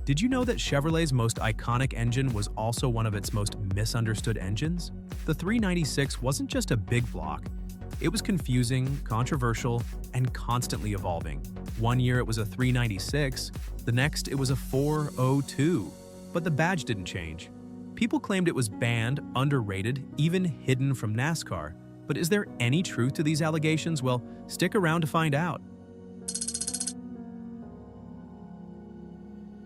Did you know that Chevrolet's most iconic engine was also one of its most misunderstood engines? The 396 wasn't just a big block. It was confusing, controversial, and constantly evolving. One year it was a 396, the next it was a 402, but the badge didn't change. People claimed it was banned, underrated, even hidden from NASCAR. But is there any truth to these allegations? Well, stick around to find out.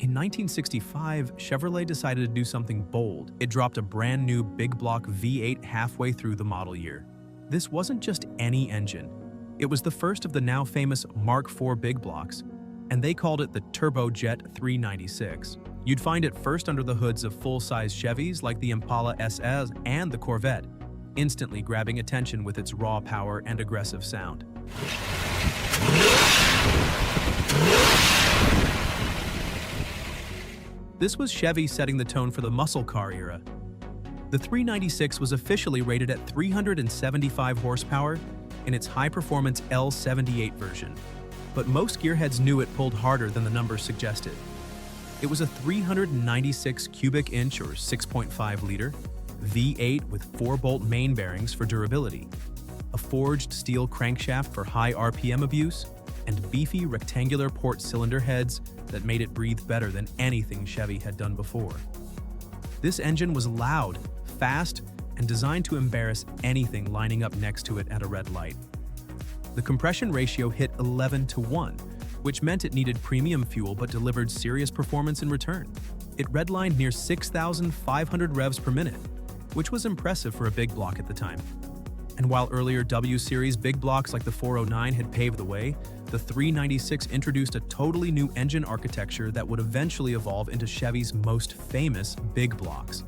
In 1965, Chevrolet decided to do something bold. It dropped a brand new big block V8 halfway through the model year. This wasn't just any engine. It was the first of the now famous Mark IV big blocks, and they called it the Turbojet 396. You'd find it first under the hoods of full-size Chevys like the Impala SS and the Corvette, instantly grabbing attention with its raw power and aggressive sound. This was Chevy setting the tone for the muscle car era. The 396 was officially rated at 375 horsepower in its high-performance L78 version, but most gearheads knew it pulled harder than the numbers suggested. It was a 396 cubic inch or 6.5 liter V8 with 4-bolt main bearings for durability, a forged steel crankshaft for high RPM abuse, and beefy rectangular port cylinder heads that made it breathe better than anything Chevy had done before. This engine was loud, fast, and designed to embarrass anything lining up next to it at a red light. The compression ratio hit 11:1, which meant it needed premium fuel but delivered serious performance in return. It redlined near 6,500 revs per minute, which was impressive for a big block at the time. And while earlier W-Series big blocks like the 409 had paved the way, the 396 introduced a totally new engine architecture that would eventually evolve into Chevy's most famous big blocks.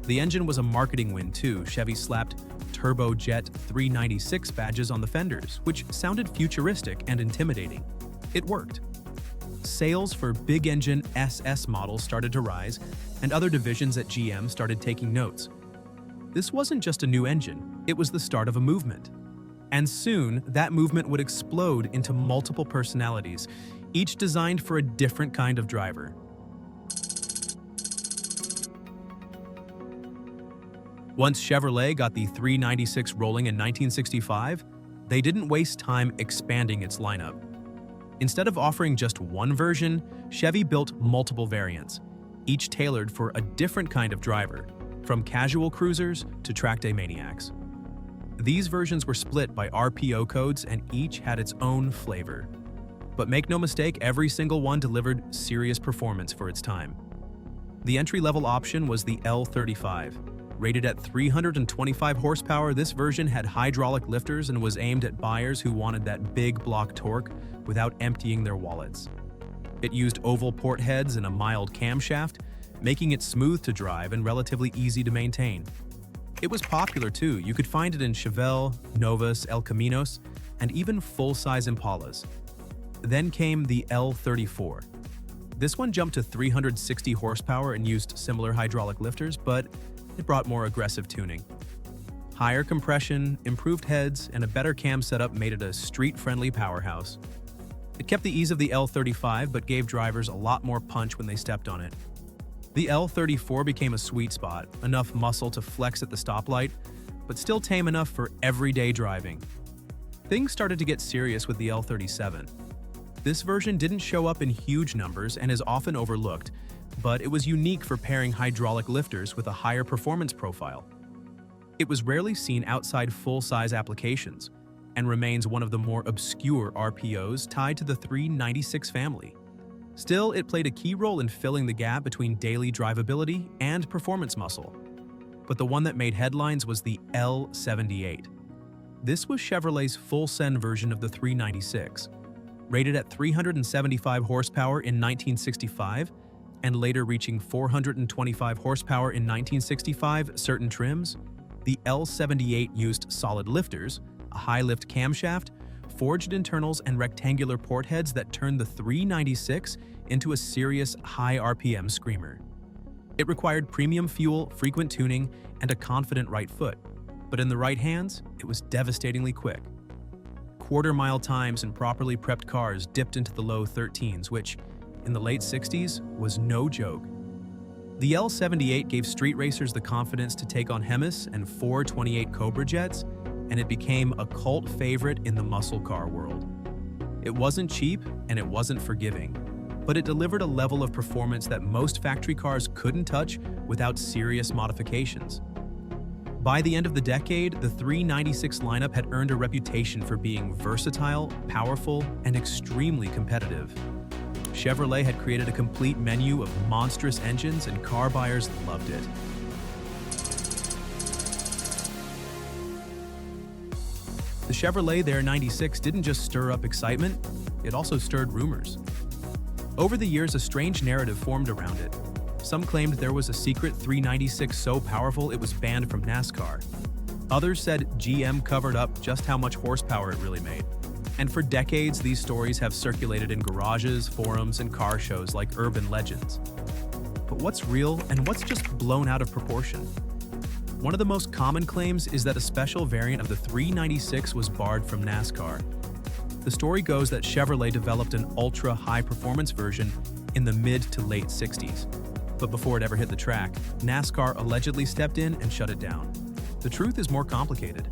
The engine was a marketing win too. Chevy slapped Turbojet 396 badges on the fenders, which sounded futuristic and intimidating. It worked. Sales for big engine SS models started to rise, and other divisions at GM started taking notes. This wasn't just a new engine, it was the start of a movement. And soon, that movement would explode into multiple personalities, each designed for a different kind of driver. Once Chevrolet got the 396 rolling in 1965, they didn't waste time expanding its lineup. Instead of offering just one version, Chevy built multiple variants, each tailored for a different kind of driver, from casual cruisers to track day maniacs. These versions were split by RPO codes and each had its own flavor. But make no mistake, every single one delivered serious performance for its time. The entry-level option was the L35. Rated at 325 horsepower, this version had hydraulic lifters and was aimed at buyers who wanted that big block torque without emptying their wallets. It used oval port heads and a mild camshaft, making it smooth to drive and relatively easy to maintain. It was popular too. You could find it in Chevelle, Novus, El Caminos, and even full-size Impalas. Then came the L34. This one jumped to 360 horsepower and used similar hydraulic lifters, but it brought more aggressive tuning. Higher compression, improved heads, and a better cam setup made it a street-friendly powerhouse. It kept the ease of the L35 but gave drivers a lot more punch when they stepped on it. The L34 became a sweet spot, enough muscle to flex at the stoplight, but still tame enough for everyday driving. Things started to get serious with the L37. This version didn't show up in huge numbers and is often overlooked, but it was unique for pairing hydraulic lifters with a higher performance profile. It was rarely seen outside full-size applications and remains one of the more obscure RPOs tied to the 396 family. Still, it played a key role in filling the gap between daily drivability and performance muscle. But the one that made headlines was the L78. This was Chevrolet's full-send version of the 396. Rated at 375 horsepower in 1965, and later reaching 425 horsepower in 1965 certain trims, the L78 used solid lifters, a high-lift camshaft, forged internals, and rectangular port heads that turned the 396 into a serious high RPM screamer. It required premium fuel, frequent tuning, and a confident right foot, but in the right hands, it was devastatingly quick. Quarter-mile times in properly prepped cars dipped into the low 13s, which, in the late 60s was no joke. The L-78 gave street racers the confidence to take on Hemis and 428 Cobra jets, and it became a cult favorite in the muscle car world. It wasn't cheap and it wasn't forgiving, but it delivered a level of performance that most factory cars couldn't touch without serious modifications. By the end of the decade, the 396 lineup had earned a reputation for being versatile, powerful, and extremely competitive. Chevrolet had created a complete menu of monstrous engines, and car buyers loved it. The Chevrolet There 96 didn't just stir up excitement, it also stirred rumors. Over the years, a strange narrative formed around it. Some claimed there was a secret 396 so powerful it was banned from NASCAR. Others said GM covered up just how much horsepower it really made. And for decades, these stories have circulated in garages, forums, and car shows like urban legends. But what's real and what's just blown out of proportion? One of the most common claims is that a special variant of the 396 was barred from NASCAR. The story goes that Chevrolet developed an ultra-high-performance version in the mid to late 60s. But before it ever hit the track, NASCAR allegedly stepped in and shut it down. The truth is more complicated.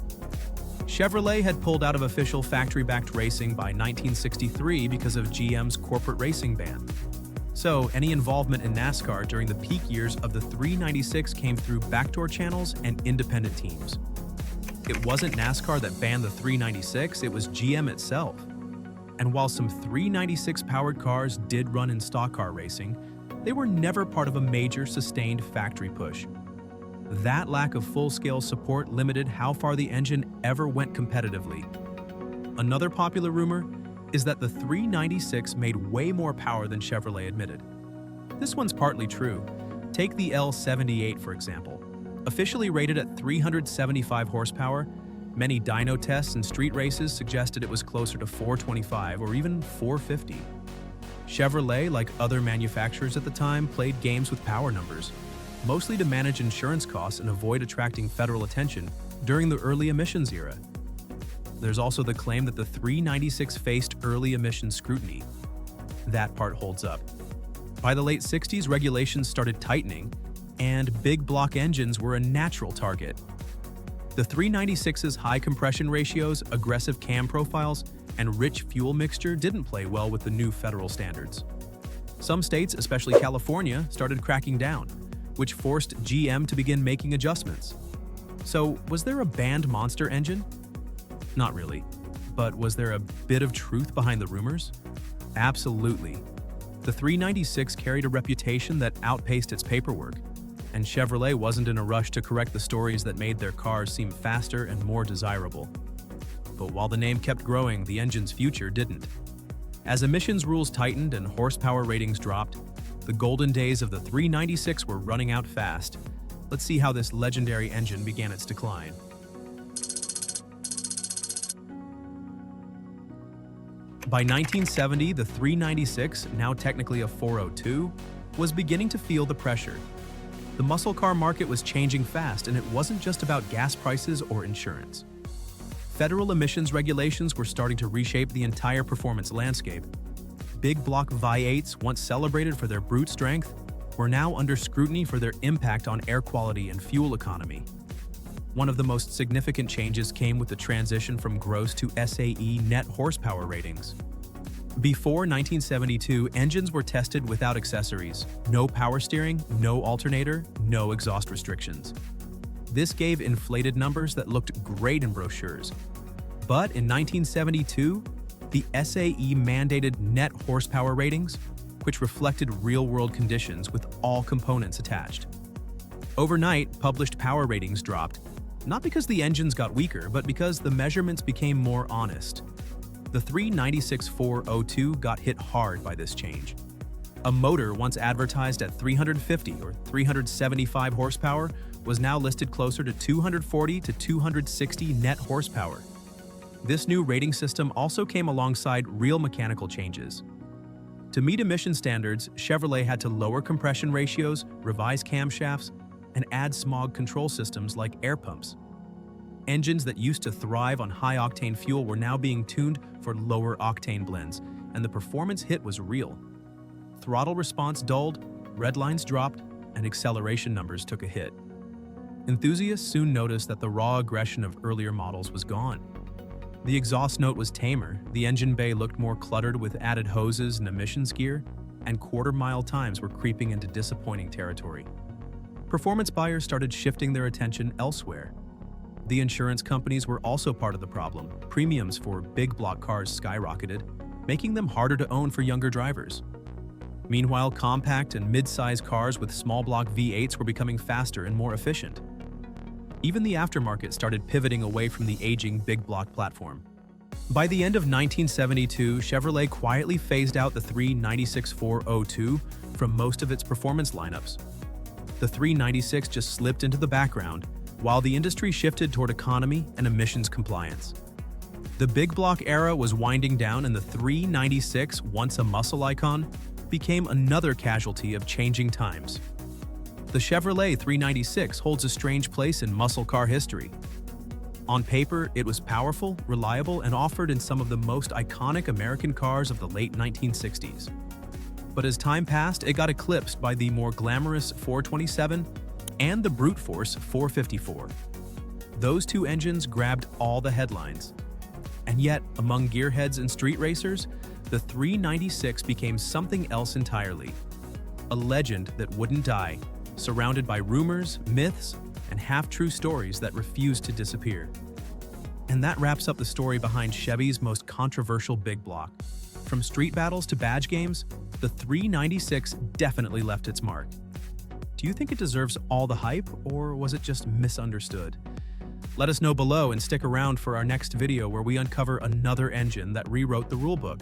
Chevrolet had pulled out of official factory-backed racing by 1963 because of GM's corporate racing ban. So, any involvement in NASCAR during the peak years of the 396 came through backdoor channels and independent teams. It wasn't NASCAR that banned the 396, it was GM itself. And while some 396-powered cars did run in stock car racing, they were never part of a major, sustained factory push. That lack of full-scale support limited how far the engine ever went competitively. Another popular rumor is that the 396 made way more power than Chevrolet admitted. This one's partly true. Take the L-78, for example. Officially rated at 375 horsepower, many dyno tests and street races suggested it was closer to 425 or even 450. Chevrolet, like other manufacturers at the time, played games with power numbers, mostly to manage insurance costs and avoid attracting federal attention during the early emissions era. There's also the claim that the 396 faced early emission scrutiny. That part holds up. By the late 60s, regulations started tightening, and big block engines were a natural target. The 396's high compression ratios, aggressive cam profiles, and rich fuel mixture didn't play well with the new federal standards. Some states, especially California, started cracking down, which forced GM to begin making adjustments. So, was there a banned monster engine? Not really. But was there a bit of truth behind the rumors? Absolutely. The 396 carried a reputation that outpaced its paperwork, and Chevrolet wasn't in a rush to correct the stories that made their cars seem faster and more desirable. But while the name kept growing, the engine's future didn't. As emissions rules tightened and horsepower ratings dropped, the golden days of the 396 were running out fast. Let's see how this legendary engine began its decline. By 1970, the 396, now technically a 402, was beginning to feel the pressure. The muscle car market was changing fast, and it wasn't just about gas prices or insurance. Federal emissions regulations were starting to reshape the entire performance landscape. Big block V8s, once celebrated for their brute strength, were now under scrutiny for their impact on air quality and fuel economy. One of the most significant changes came with the transition from gross to SAE net horsepower ratings. Before 1972, engines were tested without accessories, no power steering, no alternator, no exhaust restrictions. This gave inflated numbers that looked great in brochures. But in 1972, the SAE mandated net horsepower ratings, which reflected real-world conditions with all components attached. Overnight, published power ratings dropped, not because the engines got weaker, but because the measurements became more honest. The 396-402 got hit hard by this change. A motor once advertised at 350 or 375 horsepower was now listed closer to 240 to 260 net horsepower. This new rating system also came alongside real mechanical changes. To meet emission standards, Chevrolet had to lower compression ratios, revise camshafts, and add smog control systems like air pumps. Engines that used to thrive on high-octane fuel were now being tuned for lower-octane blends, and the performance hit was real. throttle response dulled, red lines dropped, and acceleration numbers took a hit. Enthusiasts soon noticed that the raw aggression of earlier models was gone. The exhaust note was tamer, the engine bay looked more cluttered with added hoses and emissions gear, and quarter-mile times were creeping into disappointing territory. Performance buyers started shifting their attention elsewhere. The insurance companies were also part of the problem. Premiums for big block cars skyrocketed, making them harder to own for younger drivers. Meanwhile, compact and mid-size cars with small block V8s were becoming faster and more efficient. Even the aftermarket started pivoting away from the aging big block platform. By the end of 1972, Chevrolet quietly phased out the 396-402 from most of its performance lineups. The 396 just slipped into the background, while the industry shifted toward economy and emissions compliance. The big block era was winding down, and the 396, once a muscle icon, became another casualty of changing times. The Chevrolet 396 holds a strange place in muscle car history. On paper, it was powerful, reliable, and offered in some of the most iconic American cars of the late 1960s. But as time passed, it got eclipsed by the more glamorous 427 and the brute force 454. Those two engines grabbed all the headlines. And yet, among gearheads and street racers, the 396 became something else entirely. A legend that wouldn't die, surrounded by rumors, myths, and half-true stories that refused to disappear. And that wraps up the story behind Chevy's most controversial big block. From street battles to badge games, the 396 definitely left its mark. Do you think it deserves all the hype, or was it just misunderstood? Let us know below and stick around for our next video where we uncover another engine that rewrote the rulebook.